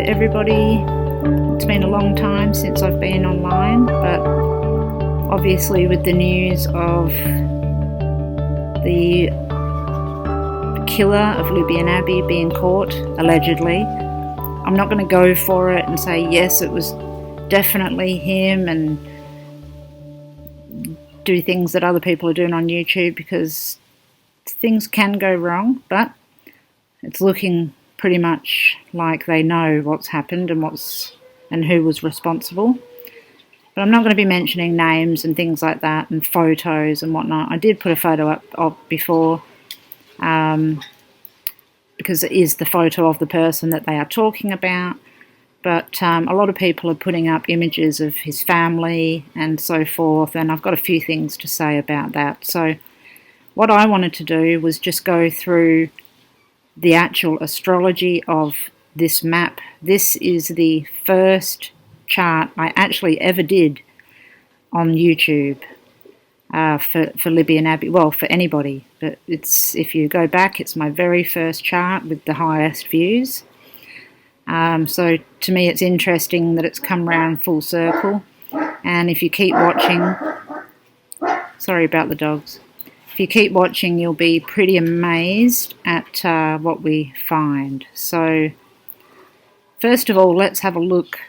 everybody. It's been a long time since I've been online, but obviously with the news of the killer of Libyan Abbey being caught, allegedly, I'm not going to go for it and say yes, it was definitely him and do things that other people are doing on YouTube, because things can go wrong, but it's looking pretty much like they know what's happened and who was responsible. But I'm not going to be mentioning names and things like that and photos and whatnot. I did put a photo up before because it is the photo of the person that they are talking about. But a lot of people are putting up images of his family and so forth, and I've got a few things to say about that. So what I wanted to do was just go through the actual astrology of this map. This is the first chart I actually ever did on YouTube for Libyan Abbey. Well, for anybody, but if you go back, it's my very first chart with the highest views. So to me it's interesting that it's come round full circle, and if you keep watching, sorry about the dogs, if you keep watching you'll be pretty amazed at what we find. So first of all, let's have a look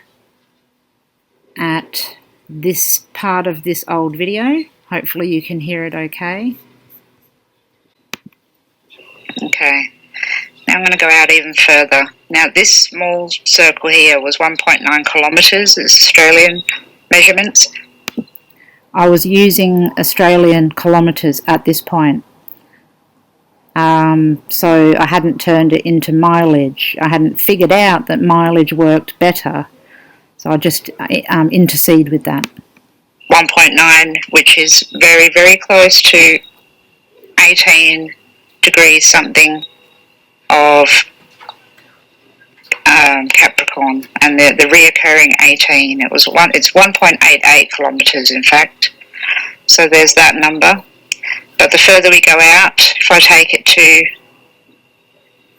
at this part of this old video. Hopefully you can hear it okay. Okay. Now I'm going to go out even further. Now this small circle here was 1.9 kilometres, it's Australian measurements. I was using Australian kilometres at this point. So I hadn't turned it into mileage. I hadn't figured out that mileage worked better. So I just intercede with that. 1.9, which is very, very close to 18 degrees something of Capricorn, and the reoccurring 18. It's 1.88 kilometres in fact. So there's that number. But the further we go out, if I take it to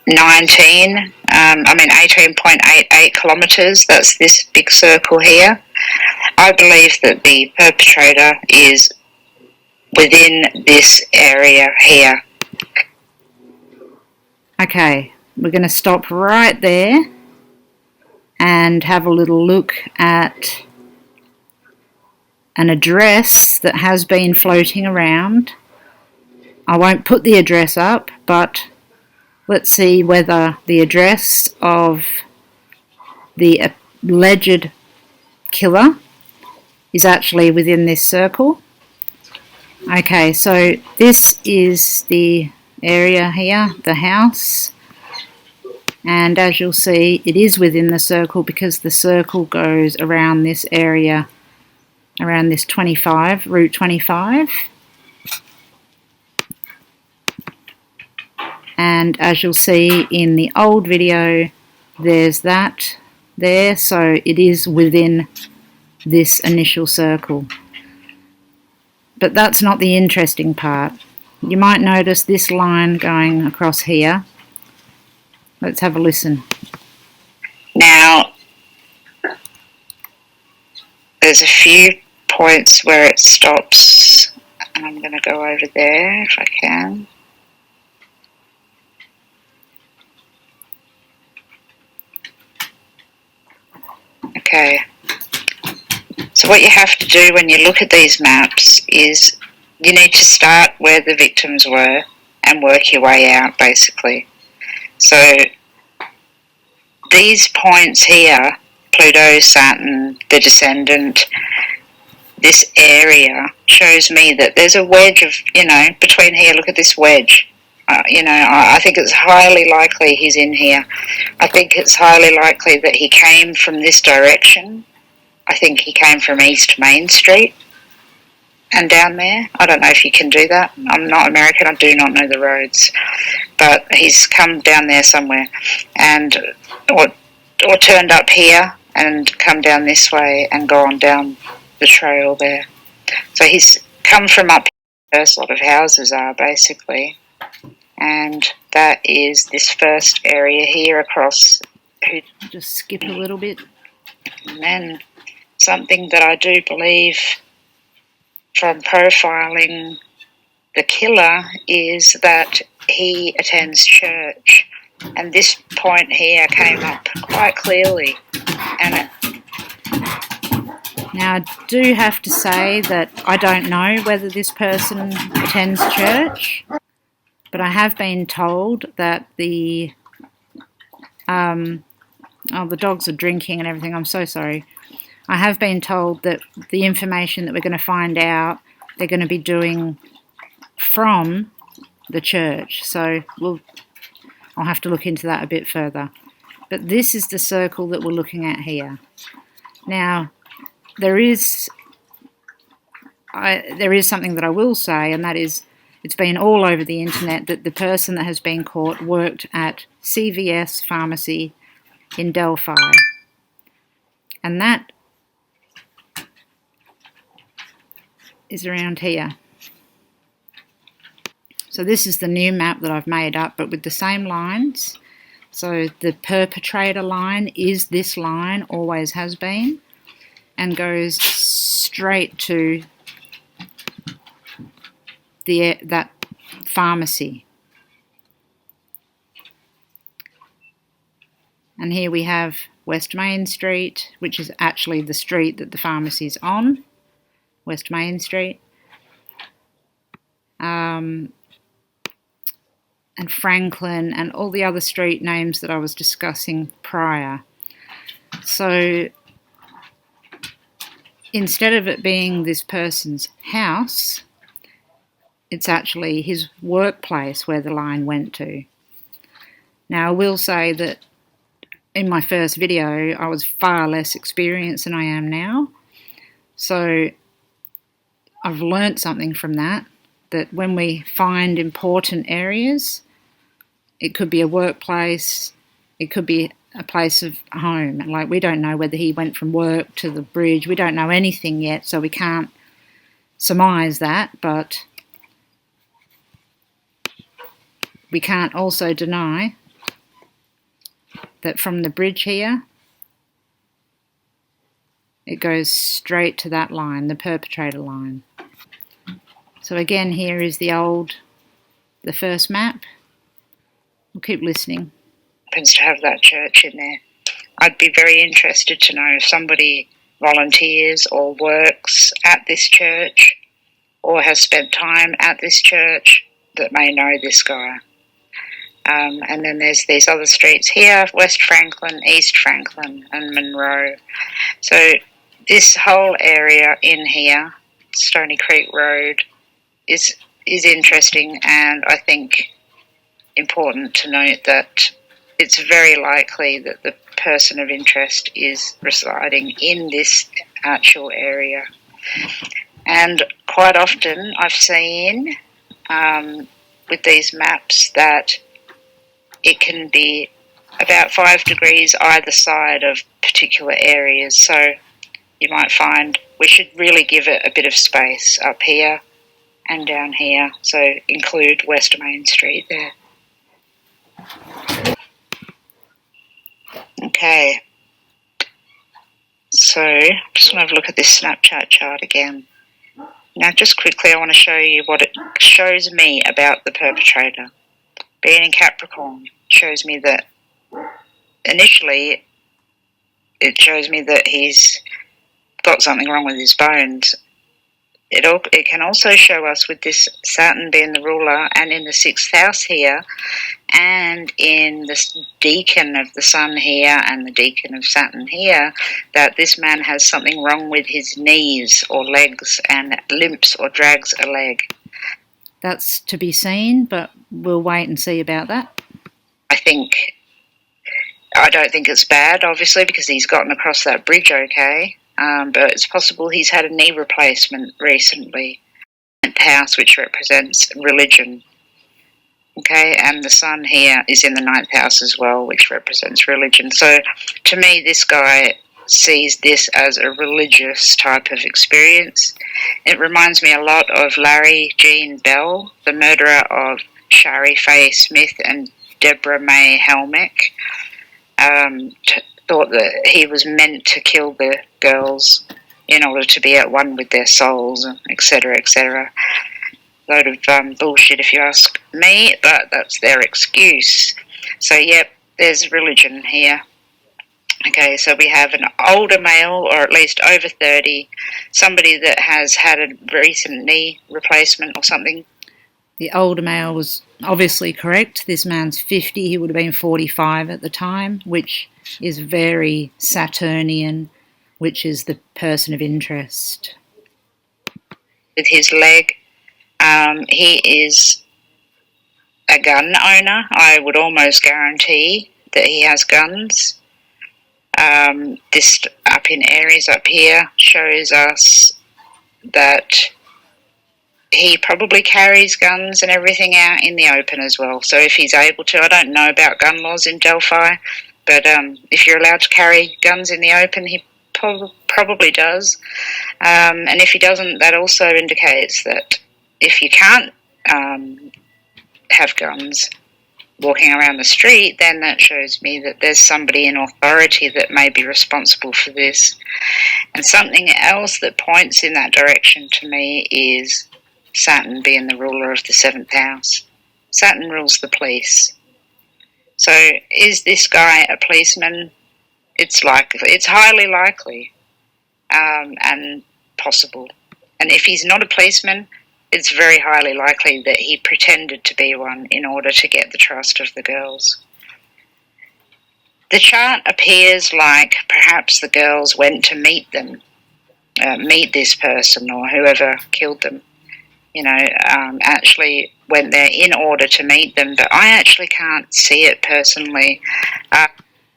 18.88 kilometres, that's this big circle here, I believe that the perpetrator is within this area here. Okay, we're going to stop right there and have a little look at an address that has been floating around. I won't put the address up, but let's see whether the address of the alleged killer is actually within this circle. Okay, so this is the area here, the house, and as you'll see it is within the circle because the circle goes around this area, around this Route 25. And as you'll see in the old video, there's that there, so it is within this initial circle. But that's not the interesting part. You might notice this line going across here. Let's have a listen. Now, there's a few points where it stops, and I'm going to go over there if I can. Okay, so what you have to do when you look at these maps is you need to start where the victims were and work your way out, basically. So these points here, Pluto, Saturn, the descendant, this area shows me that there's a wedge of, between here, look at this wedge. I think it's highly likely he's in here. I think it's highly likely that he came from this direction. I think he came from East Main Street and down there. I don't know if you can do that. I'm not American, I do not know the roads. But he's come down there somewhere and or turned up here and come down this way and gone down the trail there. So he's come from up here, where a lot of houses are basically. And that is this first area here across Just skip a little bit. And then something that I do believe from profiling the killer is that he attends church. And this point here came up quite clearly. And now, I do have to say that I don't know whether this person attends church, but I have been told that the dogs are drinking and everything. I'm so sorry. I have been told that the information that we're going to find out, they're going to be doing from the church. So I'll have to look into that a bit further. But this is the circle that we're looking at here. Now, there is something that I will say, and that is it's been all over the internet that the person that has been caught worked at CVS Pharmacy in Delphi. And that is around here. So this is the new map that I've made up, but with the same lines. So the perpetrator line is this line, always has been, and goes straight to that pharmacy. And here we have West Main Street, which is actually the street that the pharmacy is on, West Main Street. And Franklin and all the other street names that I was discussing prior. So instead of it being this person's house, it's actually his workplace where the line went to. Now, I will say that in my first video, I was far less experienced than I am now. So I've learnt something from that when we find important areas, it could be a workplace, it could be a place of home. Like, we don't know whether he went from work to the bridge. We don't know anything yet, so we can't surmise that, but we can't also deny that from the bridge here, it goes straight to that line, the perpetrator line. So again, here is the first map. We'll keep listening. Happens to have that church in there. I'd be very interested to know if somebody volunteers or works at this church or has spent time at this church that may know this guy. And then there's these other streets here, West Franklin, East Franklin, and Monroe. So this whole area in here, Stony Creek Road, is interesting, and I think important to note that it's very likely that the person of interest is residing in this actual area. And quite often I've seen with these maps that it can be about 5 degrees either side of particular areas. So you might find we should really give it a bit of space up here and down here. So include West Main Street there. Okay. So I'm just going to have a look at this Snapchat chart again. Now, just quickly, I want to show you what it shows me about the perpetrator. Being in Capricorn shows me that initially it shows me that he's got something wrong with his bones. It can also show us with this Saturn being the ruler and in the 6th house here and in the decan of the Sun here and the decan of Saturn here, that this man has something wrong with his knees or legs and limps or drags a leg. That's to be seen, but we'll wait and see about that. I don't think it's bad, obviously, because he's gotten across that bridge okay. But it's possible he's had a knee replacement recently. 9th house, which represents religion. Okay, and the Sun here is in the 9th house as well, which represents religion. So to me, this guy sees this as a religious type of experience. It reminds me a lot of Larry Jean Bell, the murderer of Shari Faye Smith and Deborah May Helmick. thought that he was meant to kill the girls in order to be at one with their souls, etc., etc. Load of bullshit if you ask me, but that's their excuse. So, yep, there's religion here. Okay, so we have an older male, or at least over 30, somebody that has had a recent knee replacement or something. The older male was obviously correct. This man's 50, he would have been 45 at the time, which is very Saturnian, which is the person of interest. With his leg, he is a gun owner. I would almost guarantee that he has guns. This up in Aries up here shows us that he probably carries guns and everything out in the open as well. So if he's able to, I don't know about gun laws in Delphi, but if you're allowed to carry guns in the open, he probably does. And if he doesn't, that also indicates that if you can't have guns walking around the street, then that shows me that there's somebody in authority that may be responsible for this. And something else that points in that direction to me is Saturn being the ruler of the 7th house. Saturn rules the police. So is this guy a policeman? It's highly likely and possible. And if he's not a policeman, it's very highly likely that he pretended to be one in order to get the trust of the girls. The chart appears like perhaps the girls went to meet this person or whoever killed them. Actually went there in order to meet them, but I actually can't see it personally.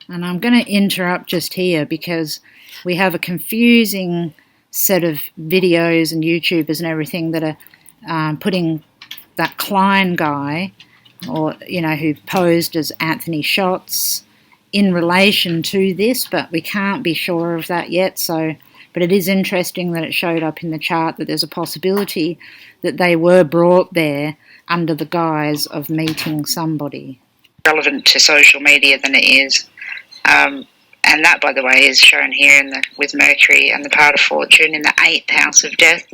And I'm going to interrupt just here because we have a confusing set of videos and YouTubers and everything that are putting that Klein guy, or who posed as Anthony Shots, in relation to this, but we can't be sure of that yet. But it is interesting that it showed up in the chart that there's a possibility that they were brought there under the guise of meeting somebody. Relevant to social media than it is. And that, by the way, is shown here with Mercury and the part of fortune in the 8th house of death,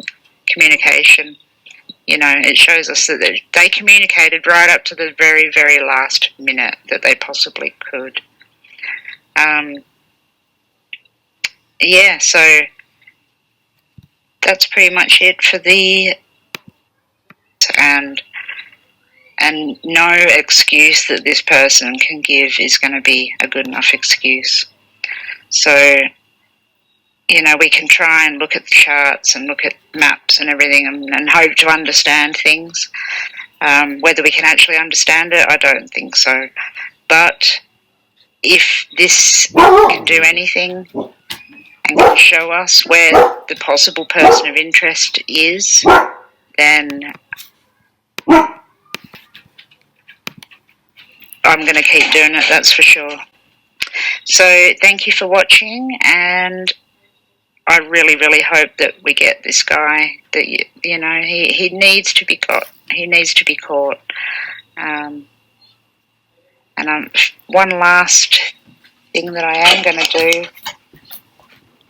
communication. It shows us that they communicated right up to the very, very last minute that they possibly could. So that's pretty much it for the... And no excuse that this person can give is going to be a good enough excuse. So, we can try and look at the charts and look at maps and everything and hope to understand things. Whether we can actually understand it, I don't think so. But if this can do anything and can show us where the possible person of interest is, then I'm going to keep doing it, that's for sure. So thank you for watching, and I really, really hope that we get this guy. That he needs to be got. He needs to be caught. And one last thing that I am going to do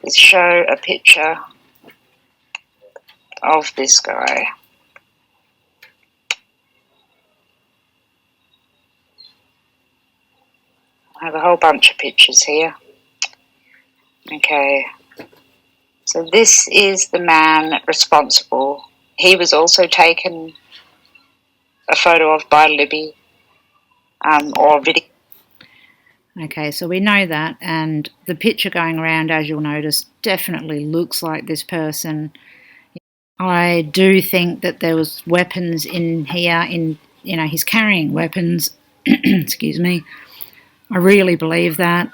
is show a picture of this guy. I have a whole bunch of pictures here. Okay. So this is the man responsible. He was also taken a photo of by Libby, or video. Okay, so we know that, and the picture going around, as you'll notice, definitely looks like this person. I do think that there was weapons in here. He's carrying weapons. Excuse me. I really believe that.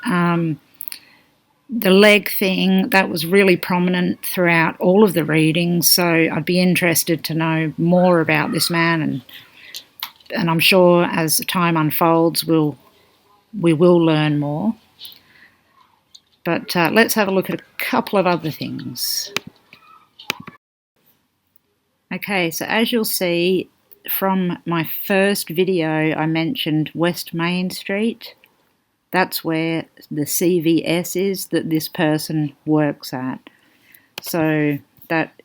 The leg thing, that was really prominent throughout all of the readings, so I'd be interested to know more about this man, and I'm sure as time unfolds we will learn more. But let's have a look at a couple of other things. Okay, so as you'll see from my first video, I mentioned West Main Street. That's where the CVS is that this person works at. So that,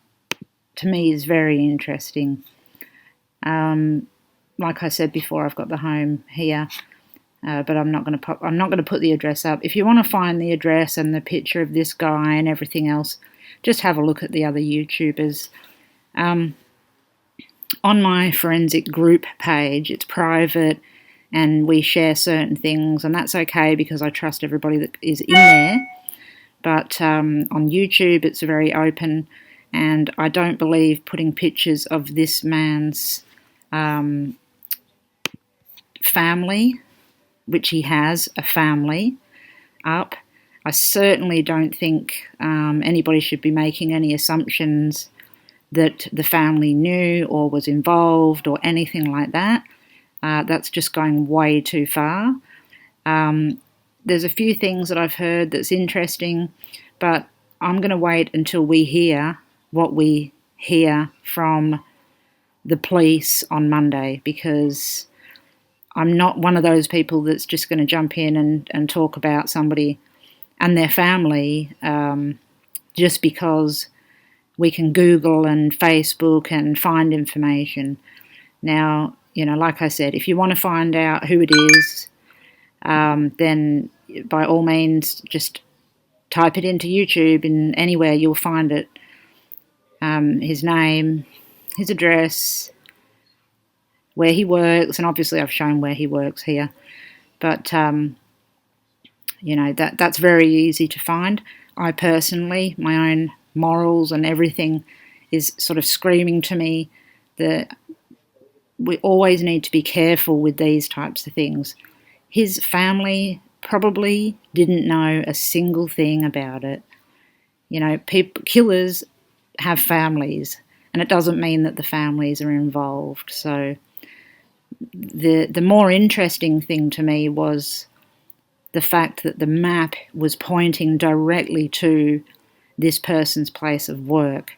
to me, is very interesting. Like I said before, I've got the home here, but I'm not going to put the address up. If you want to find the address and the picture of this guy and everything else, just have a look at the other YouTubers. On my forensic group page, it's private, and we share certain things, and that's okay because I trust everybody that is in there. But on YouTube, it's very open, and I don't believe putting pictures of this man's family, which he has a family, up. I certainly don't think anybody should be making any assumptions that the family knew or was involved or anything like that. That's just going way too far. There's a few things that I've heard that's interesting, but I'm going to wait until we hear what we hear from the police on Monday, because I'm not one of those people that's just going to jump in and talk about somebody and their family just because we can Google and Facebook and find information. Now, like I said, if you want to find out who it is, then by all means just type it into YouTube, and anywhere you'll find it. His name, his address, where he works, and obviously I've shown where he works here. But, that's very easy to find. I personally, my own morals and everything is sort of screaming to me that we always need to be careful with these types of things. His family probably didn't know a single thing about it. Killers have families, and it doesn't mean that the families are involved. So the more interesting thing to me was the fact that the map was pointing directly to this person's place of work.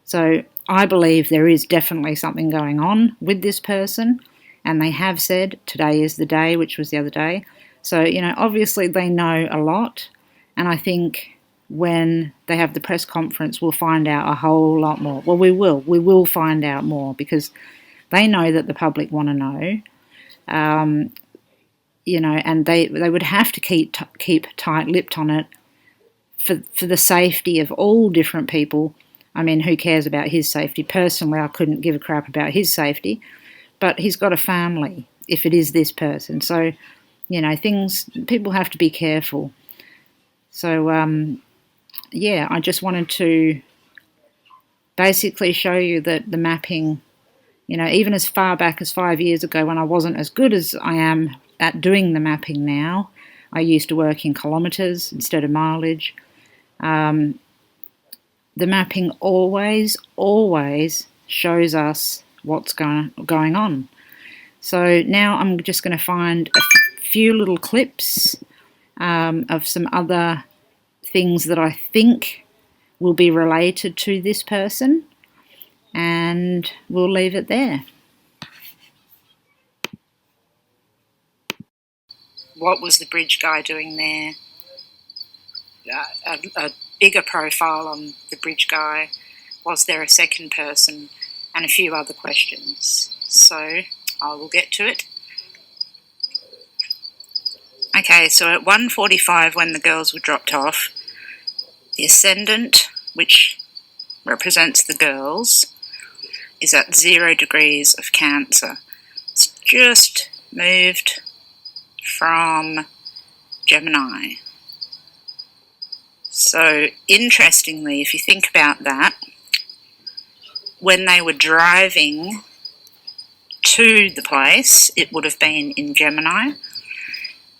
So I believe there is definitely something going on with this person, and they have said today is the day, which was the other day. So, obviously they know a lot, and I think when they have the press conference, we'll find out a whole lot more. Well, we will find out more, because they know that the public want to know. And they would have to keep tight-lipped on it for the safety of all different people. I mean, who cares about his safety? Personally, I couldn't give a crap about his safety, but he's got a family if it is this person. So, people have to be careful. So, I just wanted to basically show you that the mapping, even as far back as 5 years ago, when I wasn't as good as I am at doing the mapping now, I used to work in kilometres instead of mileage. The mapping always shows us what's going on. So now I'm just going to find a few little clips of some other things that I think will be related to this person, and we'll leave it there. What was the bridge guy doing there? A bigger profile on the bridge guy. Was there a second person? And a few other questions. So I will get to it. Okay, so at 1:45, when the girls were dropped off, the ascendant, which represents the girls, is at 0 degrees of Cancer. It's just moved from Gemini. So interestingly, if you think about that, when they were driving to the place, it would have been in Gemini,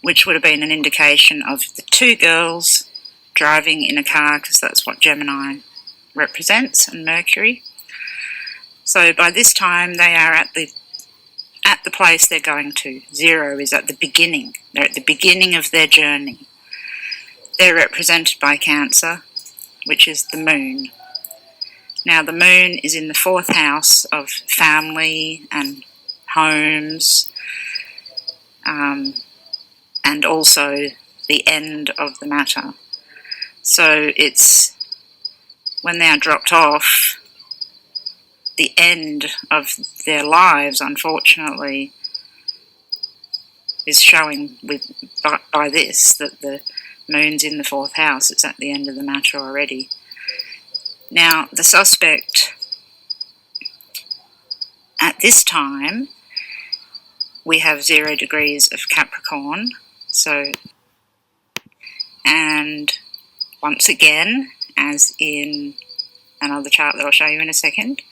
which would have been an indication of the two girls driving in a car, because that's what Gemini represents, and Mercury. So by this time they are at the place they're going to. 0 is at the beginning. They're at the beginning of their journey. They're represented by Cancer, which is the moon. Now the moon is in the 4th house of family and homes, and also the end of the matter. So it's when they are dropped off, the end of their lives, unfortunately, is showing by this, that the moon's in the 4th house. It's at the end of the matter already. Now, the suspect at this time, we have 0 degrees of Capricorn. So, and once again, as in another chart that I'll show you in a second,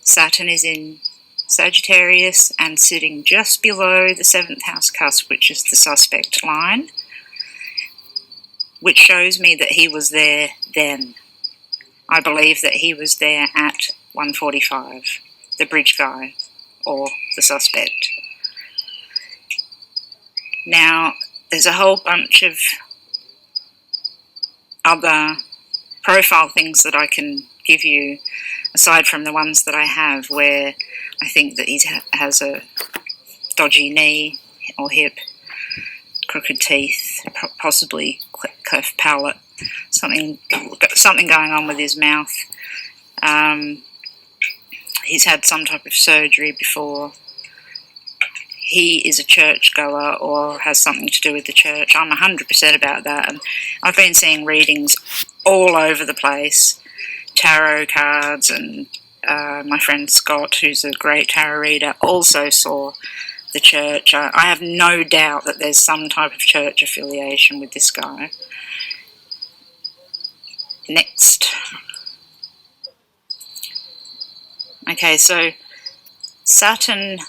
Saturn is in Sagittarius and sitting just below the 7th house cusp, which is the suspect line, which shows me that he was there then. I believe that he was there at 1:45, the bridge guy, or the suspect. Now, there's a whole bunch of other profile things that I can give you, aside from the ones that I have, where I think that he has a dodgy knee or hip, crooked teeth, possibly cleft palate, something going on with his mouth. He's had some type of surgery before. He is a churchgoer or has something to do with the church. I'm 100% about that, and I've been seeing readings all over the place, tarot cards, and my friend Scott, who's a great tarot reader, also saw the church. I have no doubt that there's some type of church affiliation with this guy. Next. Okay, so Saturn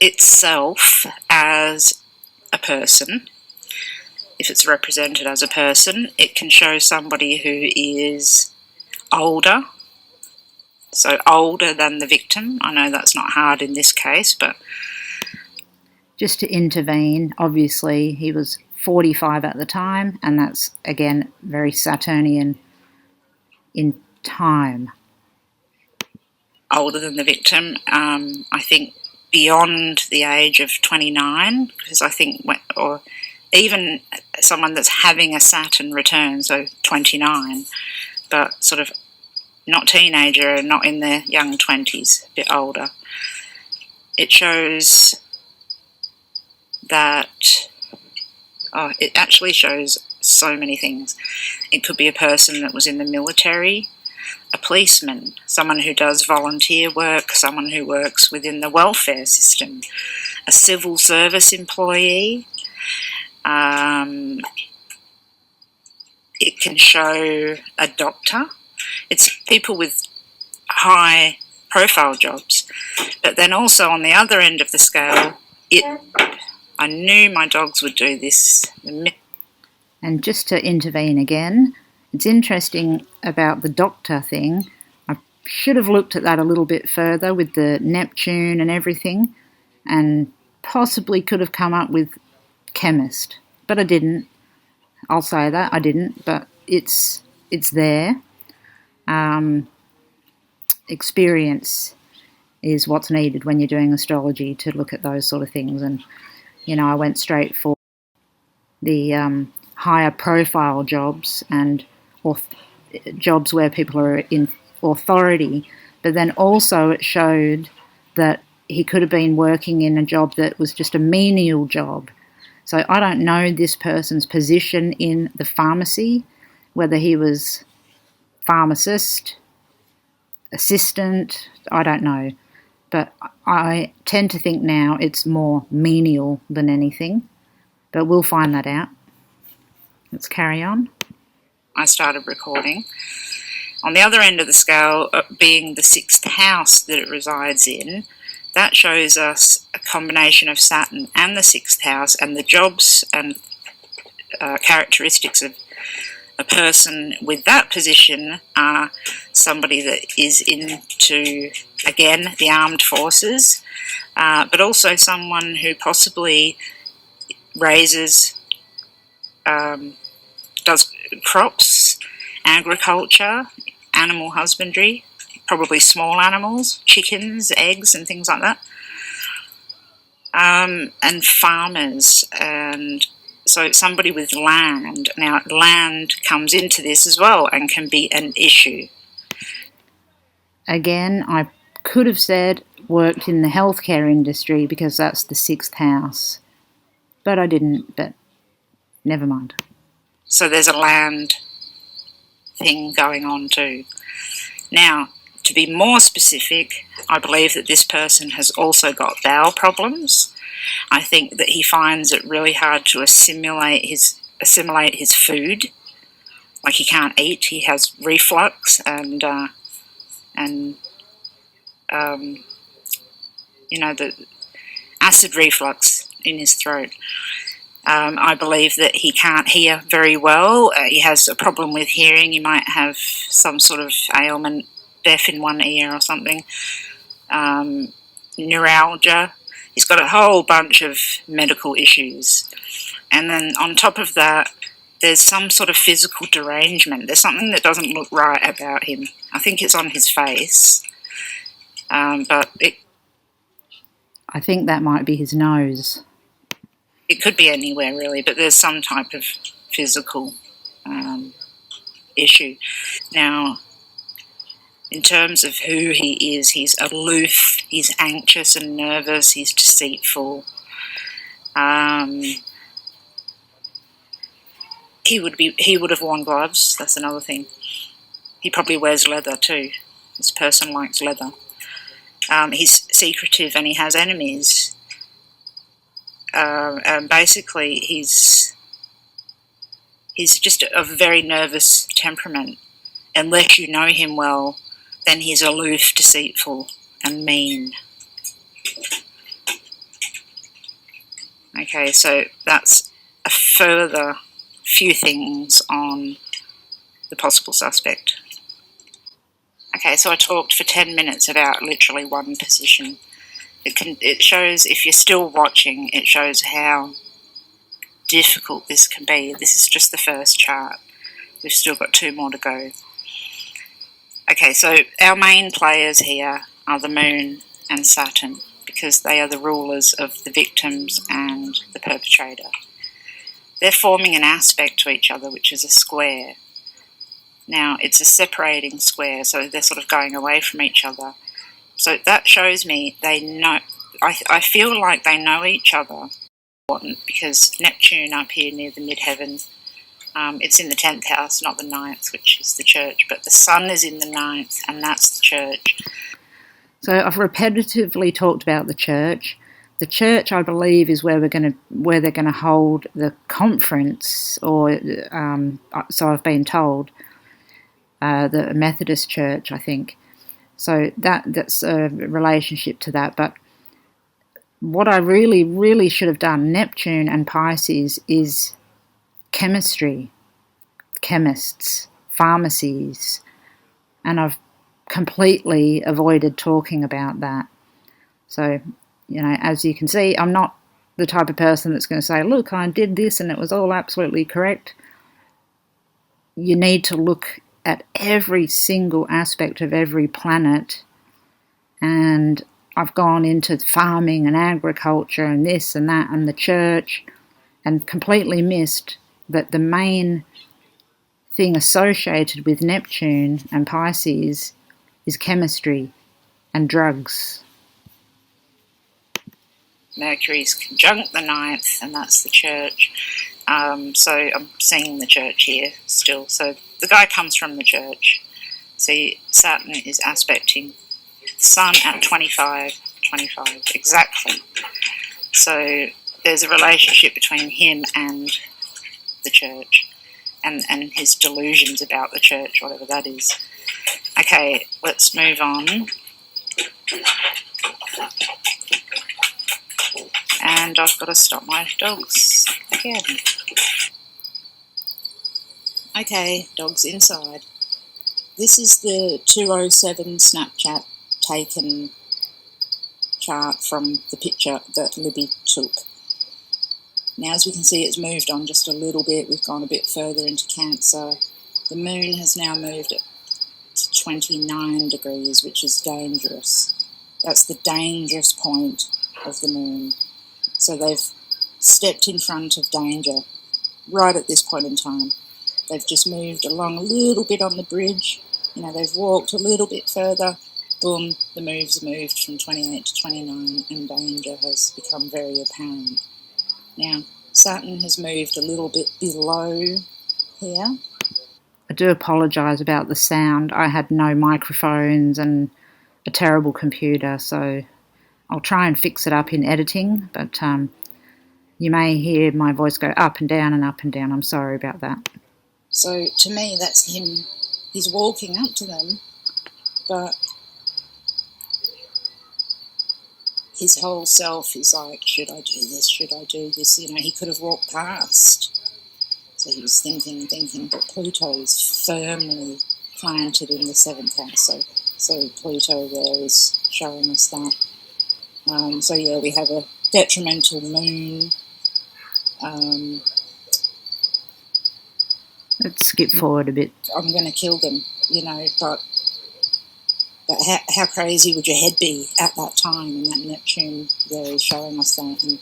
itself as a person, if it's represented as a person, it can show somebody who is older, so older than the victim. I know that's not hard in this case, but just to intervene, obviously he was 45 at the time, and that's again very Saturnian in time. Older than the victim, I think beyond the age of 29, because I think, or even someone that's having a Saturn return, so 29, but sort of not teenager, not in their young 20s, a bit older. It shows that, it actually shows so many things. It could be a person that was in the military, a policeman, someone who does volunteer work, someone who works within the welfare system, a civil service employee. It can show a doctor. It's people with high profile jobs. But then also on the other end of the scale, I knew my dogs would do this. And just to intervene again, it's interesting about the doctor thing. I should have looked at that a little bit further with the Neptune and everything, and possibly could have come up with chemist, but I didn't. I'll say that I didn't, but it's there. Experience is what's needed when you're doing astrology to look at those sort of things, and I went straight for the higher profile jobs and jobs where people are in authority, but then also it showed that he could have been working in a job that was just a menial job. So I don't know this person's position in the pharmacy, whether he was pharmacist, assistant, I don't know. But I tend to think now it's more menial than anything. But we'll find that out. Let's carry on. I started recording. On the other end of the scale, being the 6th house that it resides in, that shows us a combination of Saturn and the 6th house, and the jobs and characteristics of a person with that position are somebody that is into, again, the armed forces, but also someone who possibly raises, does crops, agriculture, animal husbandry, probably small animals, chickens, eggs and things like that. and farmers, and so somebody with land. Now, land comes into this as well and can be an issue. Again, I could have said worked in the healthcare industry because that's the 6th house, but I didn't, but never mind. So there's a land thing going on too. Now, to be more specific, I believe that this person has also got bowel problems. I think that he finds it really hard to assimilate his food. Like, he can't eat. He has reflux and the acid reflux in his throat. I believe that he can't hear very well. He has a problem with hearing. He might have some sort of ailment, deaf in one ear or something. Neuralgia. He's got a whole bunch of medical issues. And then on top of that, there's some sort of physical derangement. There's something that doesn't look right about him. I think it's on his face. I think that might be his nose. It could be anywhere, really, but there's some type of physical issue. Now, in terms of who he is, he's aloof, he's anxious and nervous, he's deceitful. He would have worn gloves, that's another thing. He probably wears leather too. This person likes leather. He's secretive and he has enemies. And basically he's just a very nervous temperament. Unless you know him well, then he's aloof, deceitful, and mean. Okay, so that's a further few things on the possible suspect. Okay, so I talked for 10 minutes about literally one position. It shows, if you're still watching, it shows how difficult this can be. This is just the first chart. We've still got 2 more to go. Okay, so our main players here are the Moon and Saturn, because they are the rulers of the victims and the perpetrator. They're forming an aspect to each other, which is a square. Now, it's a separating square, so they're sort of going away from each other. So that shows me they know. I feel like they know each other, because Neptune up here near the midheaven, it's in the 10th house, not the 9th, which is the church, but the sun is in the 9th, and that's the church. So I've repetitively talked about the church. The church, I believe, is where they're going to hold the conference, or so I've been told. The Methodist Church, I think. So that's a relationship to that. But what I really, really should have done, Neptune and Pisces, is chemistry, chemists, pharmacies, and I've completely avoided talking about that. So, as you can see, I'm not the type of person that's going to say, look, I did this and it was all absolutely correct. You need to look at every single aspect of every planet, and I've gone into farming and agriculture and this and that and the church, and completely missed that the main thing associated with Neptune and Pisces is chemistry and drugs. Mercury's conjunct the 9th, and that's the church. So I'm seeing the church here still. So the guy comes from the church. See, Saturn is aspecting the Sun at 25, exactly. So there's a relationship between him and the church, and his delusions about the church, whatever that is. Okay, let's move on. And I've got to stop my dogs again. Okay, dogs inside. This is the 207 Snapchat taken chart from the picture that Libby took. Now, as we can see, it's moved on just a little bit. We've gone a bit further into Cancer. The moon has now moved to 29 degrees, which is dangerous. That's the dangerous point of the moon. So they've stepped in front of danger right at this point in time. They've just moved along a little bit on the bridge. They've walked a little bit further. Boom, the move's moved from 28 to 29 and danger has become very apparent. Now, Saturn has moved a little bit below here. I do apologise about the sound. I had no microphones and a terrible computer, so I'll try and fix it up in editing, but you may hear my voice go up and down and up and down. I'm sorry about that. So to me, that's him. He's walking up to them, but his whole self is like, should I do this? Should I do this? He could have walked past. So he was thinking, but Pluto is firmly planted in the 7th house. So Pluto there is showing us that. So yeah, we have a detrimental moon. Let's skip forward a bit. I'm going to kill them, but how crazy would your head be at that time? And that Neptune there is showing us that. And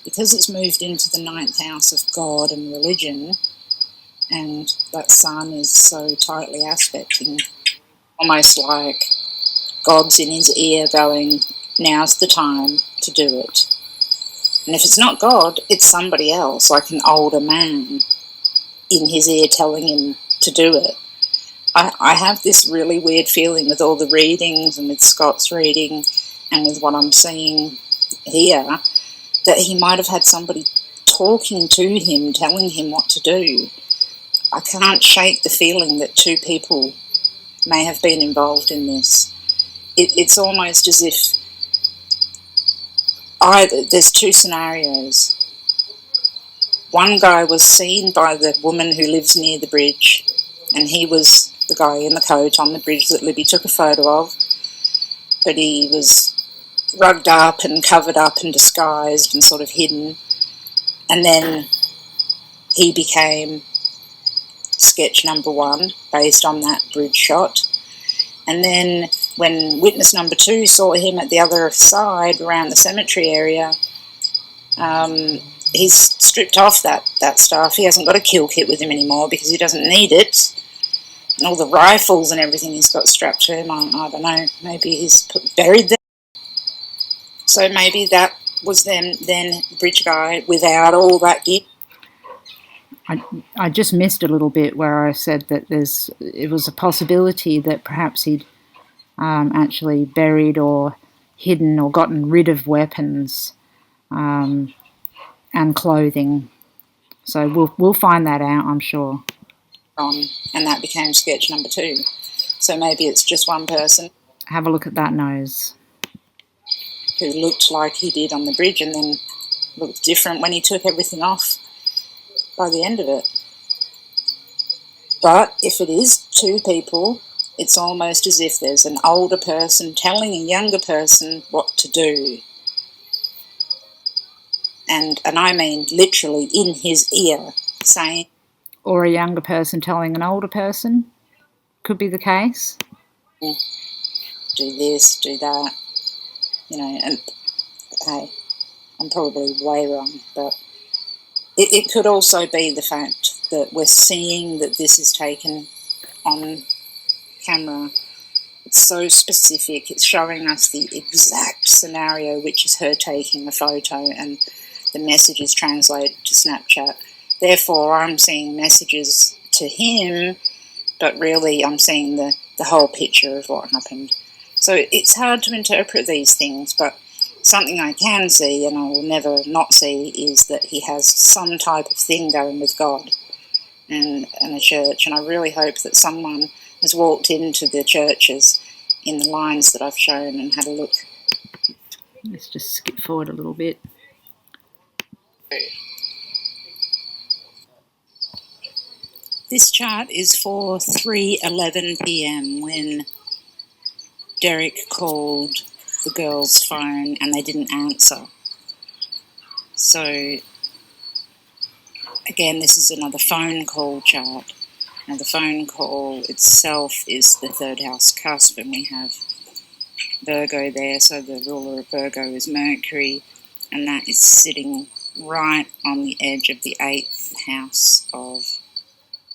because it's moved into the 9th house of God and religion, and that Sun is so tightly aspecting, almost like God's in his ear going, now's the time to do it. And if it's not God, it's somebody else, like an older man in his ear telling him to do it. I have this really weird feeling with all the readings and with Scott's reading and with what I'm seeing here, that he might have had somebody talking to him, telling him what to do. I can't shake the feeling that two people may have been involved in this. It's almost as if there's two scenarios. One guy was seen by the woman who lives near the bridge, and he was the guy in the coat on the bridge that Libby took a photo of, but he was rugged up and covered up and disguised and sort of hidden, and then he became sketch number 1 based on that bridge shot. And then when witness number 2 saw him at the other side around the cemetery area, he's stripped off that stuff. He hasn't got a kill kit with him anymore because he doesn't need it. And all the rifles and everything he's got strapped to him, I don't know, maybe he's buried them. So maybe that was then the bridge guy without all that gear. I just missed a little bit where I said that it was a possibility that perhaps he'd actually buried or hidden or gotten rid of weapons and clothing. So we'll find that out, I'm sure. And that became sketch number 2. So maybe it's just one person. Have a look at that nose. Who looked like he did on the bridge and then looked different when he took everything off by the end of it. But if it is two people, it's almost as if there's an older person telling a younger person what to do. And I mean literally in his ear saying... Or a younger person telling an older person. Could be the case. Do this, do that. And hey, I'm probably way wrong, but it could also be the fact that we're seeing that this is taken on camera. It's so specific, it's showing us the exact scenario, which is her taking a photo, and the message is translated to Snapchat. Therefore, I'm seeing messages to him, but really I'm seeing the whole picture of what happened. So it's hard to interpret these things, but something I can see, and I will never not see, is that he has some type of thing going with God and a church. And I really hope that someone has walked into the churches in the lines that I've shown and had a look. Let's just skip forward a little bit. This chart is for 3:11 p.m. when Derek called the girl's phone and they didn't answer. So, again, this is another phone call chart. Now, the phone call itself is the 3rd house cusp, and we have Virgo there, so the ruler of Virgo is Mercury. and that is sitting right on the edge of the 8th house of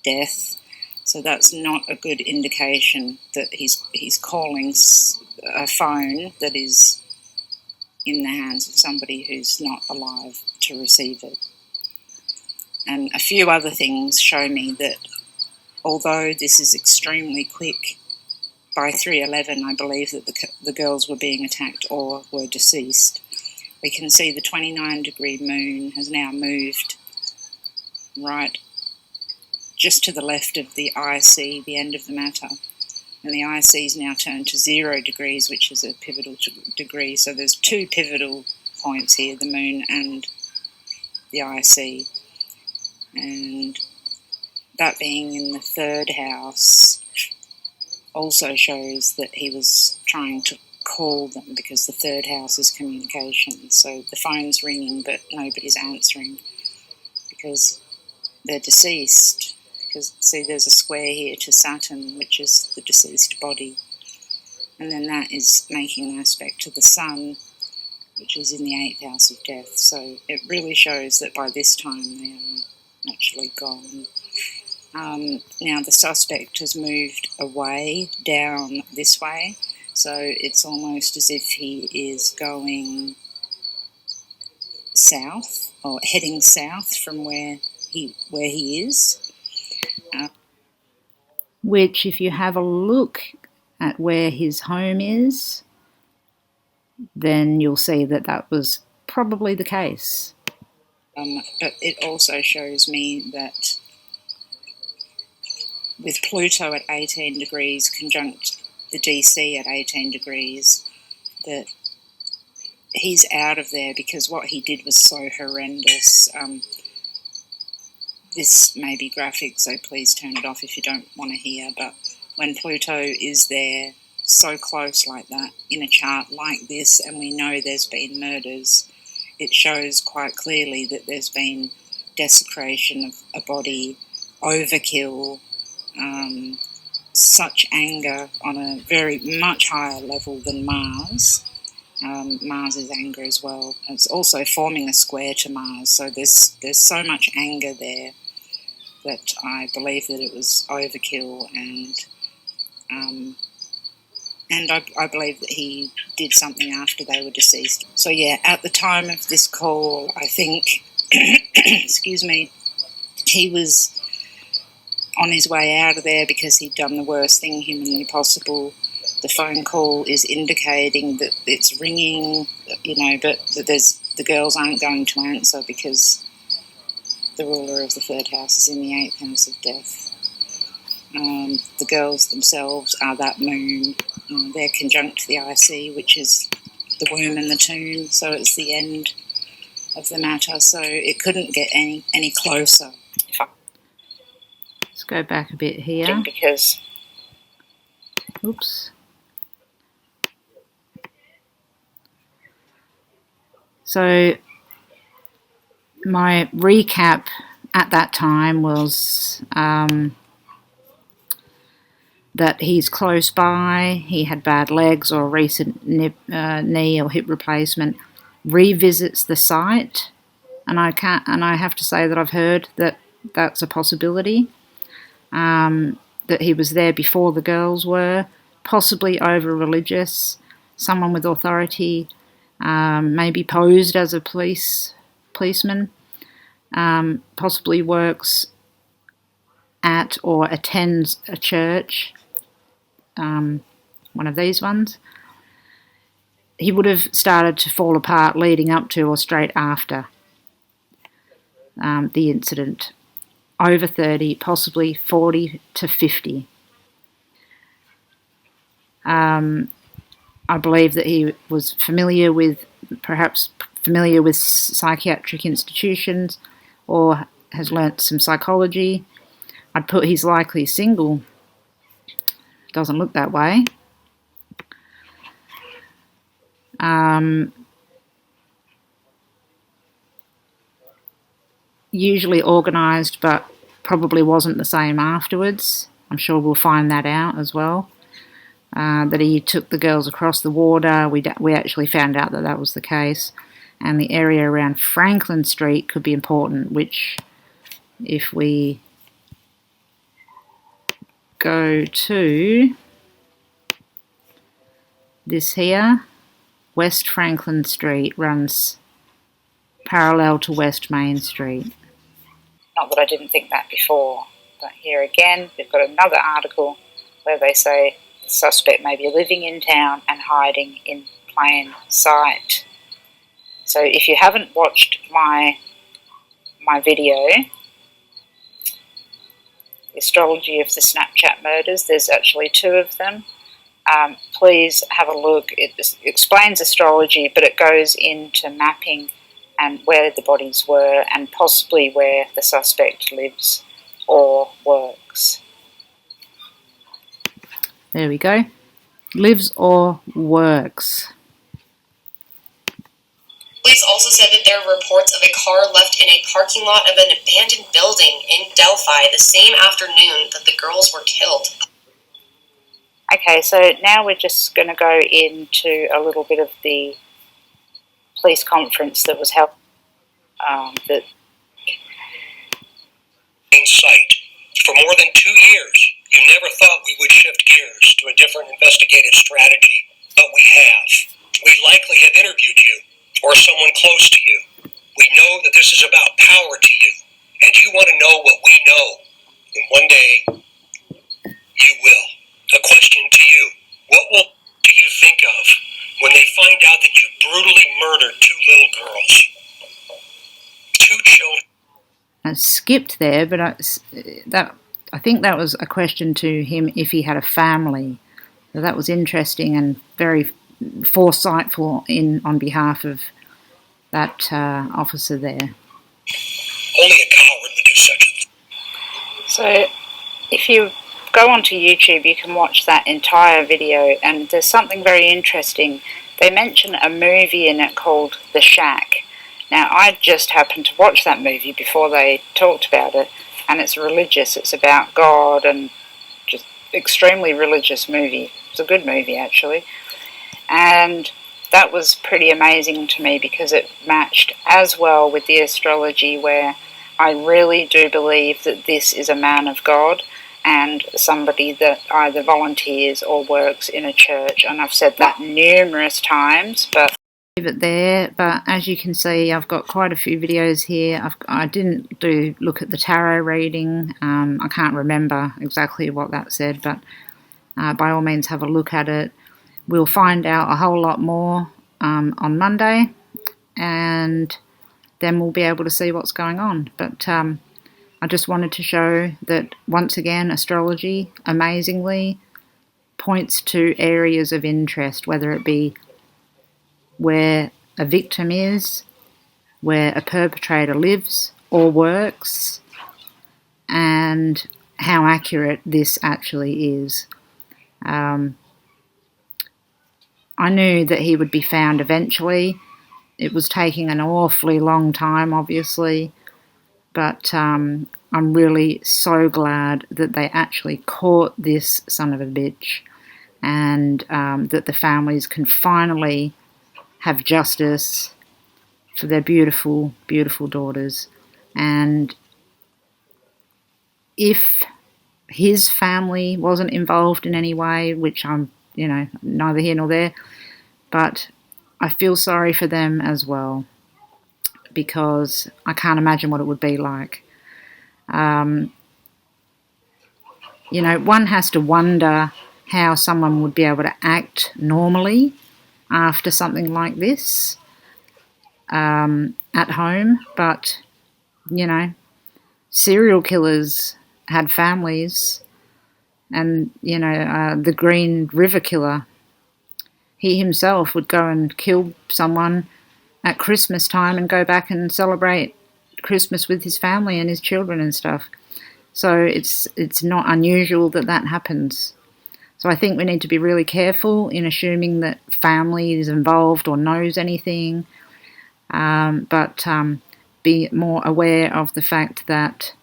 death. So that's not a good indication that he's calling a phone that is in the hands of somebody who's not alive to receive it. And a few other things show me that although this is extremely quick, by 3:11 I believe that the girls were being attacked or were deceased. We can see the 29-degree moon has now moved right just to the left of the IC, the end of the matter. And the IC is now turned to 0 degrees, which is a pivotal degree. So there's two pivotal points here, the moon and the IC. And that being in the 3rd house also shows that he was trying to call them, because the 3rd house is communication. So the phone's ringing but nobody's answering because they're deceased. Because, see, there's a square here to Saturn, which is the deceased body. And then that is making an aspect to the Sun, which is in the 8th house of death. So it really shows that by this time they are actually gone. Now the suspect has moved away, down this way. So it's almost as if he is going south, or heading south from where he is. Which, if you have a look at where his home is, then you'll see that that was probably the case. But it also shows me that with Pluto at 18 degrees conjunct the DC at 18 degrees, that he's out of there because what he did was so horrendous. This may be graphic, so please turn it off if you don't want to hear, but when Pluto is there so close like that in a chart like this, and we know there's been murders, it shows quite clearly that there's been desecration of a body, overkill, such anger on a very much higher level than Mars. Mars is anger as well. It's also forming a square to Mars, so there's so much anger there that I believe that it was overkill, and I believe that he did something after they were deceased. So yeah, at the time of this call, I think, excuse me, he was on his way out of there because he'd done the worst thing humanly possible. The phone call is indicating that it's ringing, but that the girls aren't going to answer because the ruler of the 3rd house is in the 8th house of death. The girls themselves are that moon. They're conjunct to the IC, which is the womb and the tomb, so it's the end of the matter. So it couldn't get any closer. Let's go back a bit here. Because Oops. So my recap at that time was that he's close by, he had bad legs or a recent knee or hip replacement, revisits the site, and I have to say that I've heard that that's a possibility, that he was there before the girls were, possibly over-religious, someone with authority, maybe posed as a policeman, possibly works at or attends a church, one of these ones. He would have started to fall apart leading up to or straight after the incident. Over 30, possibly 40 to 50. I believe that he was perhaps familiar with psychiatric institutions, or has learnt some psychology. I'd put he's likely single. Doesn't look that way. Usually organised, but probably wasn't the same afterwards. I'm sure we'll find that out as well. that he took the girls across the water. We actually found out that that was the case. And the area around Franklin Street could be important, which if we go to this here, West Franklin Street runs parallel to West Main Street. Not that I didn't think that before, but here again, we've got another article where they say the suspect may be living in town and hiding in plain sight. So if you haven't watched my video, the Astrology of the Snapchat Murders, there's actually 2 of them. Please have a look. It explains astrology, but it goes into mapping and where the bodies were and possibly where the suspect lives or works. There we go. Lives or works. Police also said that there were reports of a car left in a parking lot of an abandoned building in Delphi the same afternoon that the girls were killed. Okay, so now we're just going to go into a little bit of the police conference that was held. In sight. For more than 2 years, you never thought we would shift gears to a different investigative strategy, but we have. We likely have interviewed you, or someone close to you. We know that this is about power to you, and you want to know what we know. And one day, you will. A question to you. What do you think of when they find out that you brutally murdered 2 little girls? 2 children. I skipped there, but I think that was a question to him if he had a family. So that was interesting and very foresightful on behalf of that officer there. Only a coward would do such a thing. So if you go onto YouTube, you can watch that entire video, and there's something very interesting. They mention a movie in it called The Shack. Now, I just happened to watch that movie before they talked about it, and it's religious. It's about God and just extremely religious movie. It's a good movie, actually. And that was pretty amazing to me because it matched as well with the astrology, where I really do believe that this is a man of God and somebody that either volunteers or works in a church. And I've said that numerous times, but leave it there. But as you can see, I've got quite a few videos here. I didn't look at the tarot reading. I can't remember exactly what that said, but by all means have a look at it. We'll find out a whole lot more on Monday, and then we'll be able to see what's going on. But I just wanted to show that, once again, astrology, amazingly, points to areas of interest, whether it be where a victim is, where a perpetrator lives or works, and how accurate this actually is. I knew that he would be found eventually. It was taking an awfully long time, obviously, but I'm really so glad that they actually caught this son of a bitch, and that the families can finally have justice for their beautiful, beautiful daughters. And if his family wasn't involved in any way, which I'm, neither here nor there, but I feel sorry for them as well, because I can't imagine what it would be like. One has to wonder how someone would be able to act normally after something like this at home, but, serial killers had families, and, the Green River Killer, he himself would go and kill someone at Christmas time and go back and celebrate Christmas with his family and his children and stuff. So it's not unusual that happens. So I think we need to be really careful in assuming that family is involved or knows anything, but be more aware of the fact that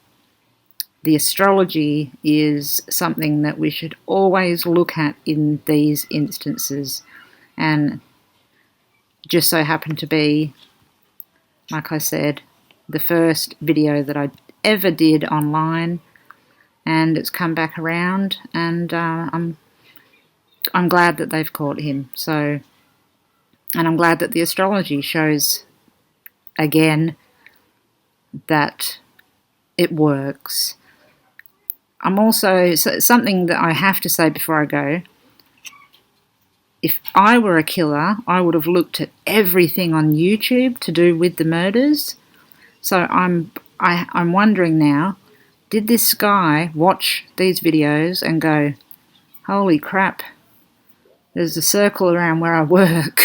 the astrology is something that we should always look at in these instances. And just so happened to be, like I said, the first video that I ever did online, and it's come back around, and I'm glad that they've caught him. So, and I'm glad that the astrology shows again that it works. I'm also, something that I have to say before I go, if I were a killer, I would have looked at everything on YouTube to do with the murders. So I'm wondering now, did this guy watch these videos and go, holy crap, there's a circle around where I work?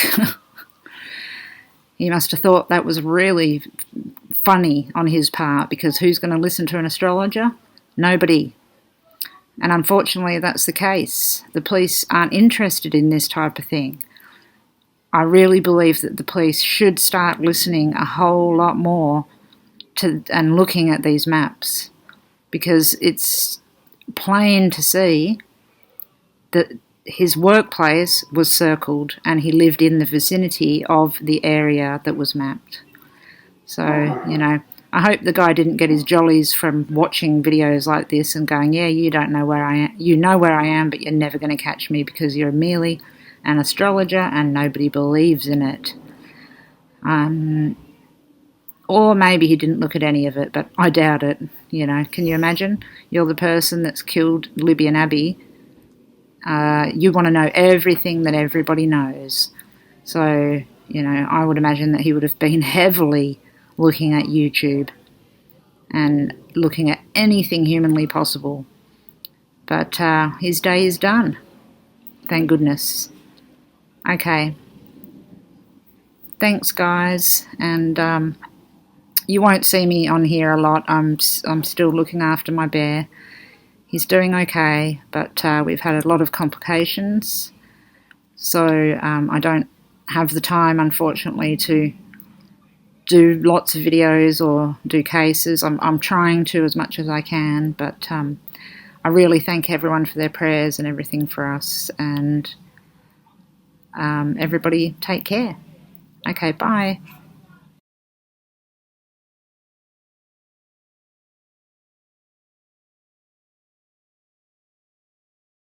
He must have thought that was really funny on his part, because who's going to listen to an astrologer? Nobody. And unfortunately, that's the case. The police aren't interested in this type of thing. I really believe that the police should start listening a whole lot more to and looking at these maps, because it's plain to see that his workplace was circled and he lived in the vicinity of the area that was mapped. So, you know, I hope the guy didn't get his jollies from watching videos like this and going, yeah, you don't know where I am. You know where I am, but you're never going to catch me because you're merely an astrologer and nobody believes in it. Or maybe he didn't look at any of it, but I doubt it. You know, can you imagine? You're the person that's killed Libby and Abby. You want to know everything that everybody knows. So, you know, I would imagine that he would have been heavily looking at YouTube and looking at anything humanly possible. But his day is done. Thank goodness. Okay. Thanks, guys. And you won't see me on here a lot. I'm still looking after my bear. He's doing okay, but we've had a lot of complications. So I don't have the time, unfortunately, to do lots of videos or do cases. I'm trying to as much as I can, but I really thank everyone for their prayers and everything for us, and everybody take care. Okay, bye.